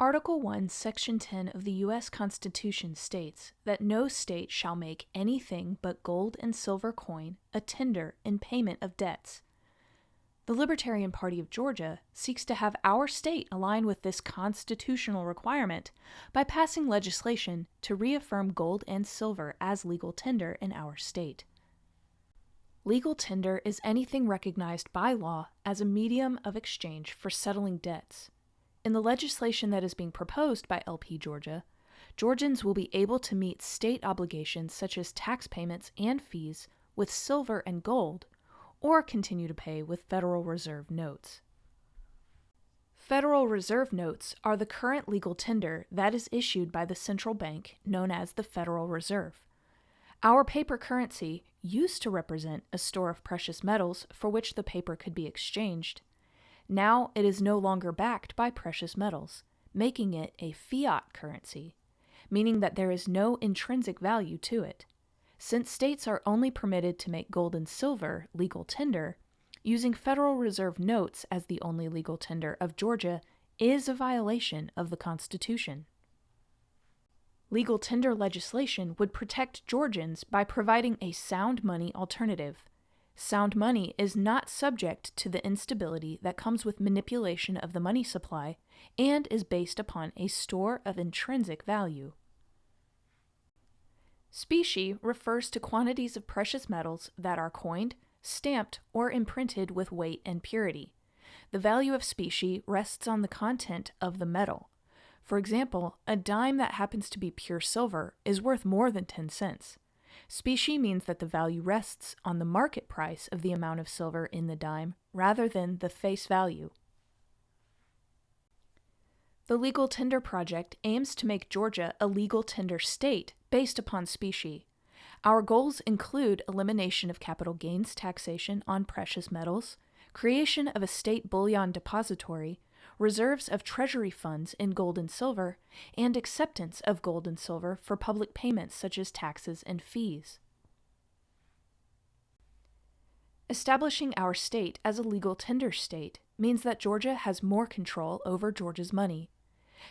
Article 1, Section 10 of the U.S. Constitution states that no state shall make anything but gold and silver coin a tender in payment of debts. The Libertarian Party of Georgia seeks to have our state align with this constitutional requirement by passing legislation to reaffirm gold and silver as legal tender in our state. Legal tender is anything recognized by law as a medium of exchange for settling debts. In the legislation that is being proposed by LP Georgia, Georgians will be able to meet state obligations such as tax payments and fees with silver and gold, or continue to pay with Federal Reserve notes. Federal Reserve notes are the current legal tender that is issued by the central bank known as the Federal Reserve. Our paper currency used to represent a store of precious metals for which the paper could be exchanged. Now it is no longer backed by precious metals, making it a fiat currency, meaning that there is no intrinsic value to it. Since states are only permitted to make gold and silver legal tender, using Federal Reserve notes as the only legal tender of Georgia is a violation of the Constitution. Legal tender legislation would protect Georgians by providing a sound money alternative. Sound money is not subject to the instability that comes with manipulation of the money supply and is based upon a store of intrinsic value. Specie refers to quantities of precious metals that are coined, stamped, or imprinted with weight and purity. The value of specie rests on the content of the metal. For example, a dime that happens to be pure silver is worth more than 10 cents. Specie means that the value rests on the market price of the amount of silver in the dime rather than the face value. The Legal Tender Project aims to make Georgia a legal tender state based upon specie. Our goals include elimination of capital gains taxation on precious metals, creation of a state bullion depository, reserves of treasury funds in gold and silver, and acceptance of gold and silver for public payments such as taxes and fees. Establishing our state as a legal tender state means that Georgia has more control over Georgia's money.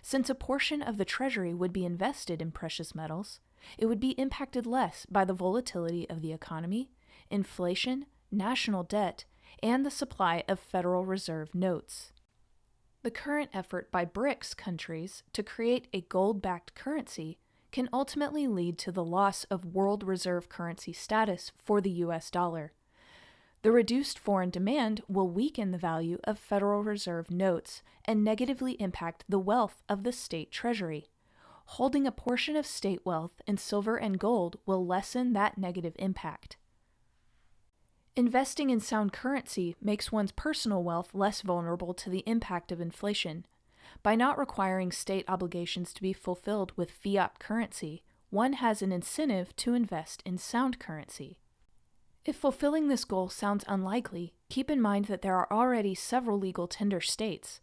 Since a portion of the treasury would be invested in precious metals, it would be impacted less by the volatility of the economy, inflation, national debt, and the supply of Federal Reserve notes. The current effort by BRICS countries to create a gold-backed currency can ultimately lead to the loss of world reserve currency status for the US dollar. The reduced foreign demand will weaken the value of Federal Reserve notes and negatively impact the wealth of the state treasury. Holding a portion of state wealth in silver and gold will lessen that negative impact. Investing in sound currency makes one's personal wealth less vulnerable to the impact of inflation. By not requiring state obligations to be fulfilled with fiat currency, one has an incentive to invest in sound currency. If fulfilling this goal sounds unlikely, keep in mind that there are already several legal tender states.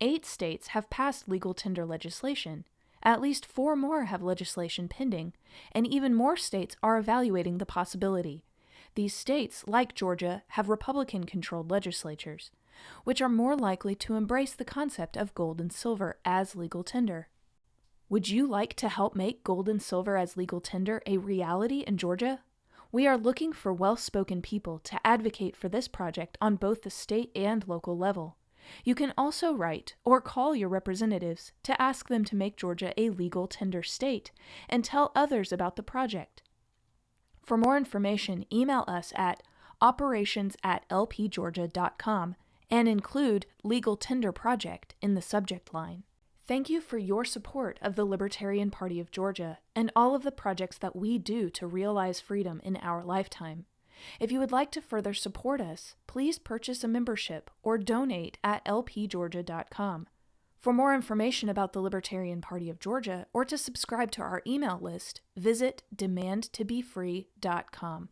8 states have passed legal tender legislation. At least 4 more have legislation pending, and even more states are evaluating the possibility. These states, like Georgia, have Republican-controlled legislatures, which are more likely to embrace the concept of gold and silver as legal tender. Would you like to help make gold and silver as legal tender a reality in Georgia? We are looking for well-spoken people to advocate for this project on both the state and local level. You can also write or call your representatives to ask them to make Georgia a legal tender state and tell others about the project. For more information, email us at operations@lpgeorgia.com and include Legal Tender Project in the subject line. Thank you for your support of the Libertarian Party of Georgia and all of the projects that we do to realize freedom in our lifetime. If you would like to further support us, please purchase a membership or donate at lpgeorgia.com. For more information about the Libertarian Party of Georgia or to subscribe to our email list, visit demandtobefree.com.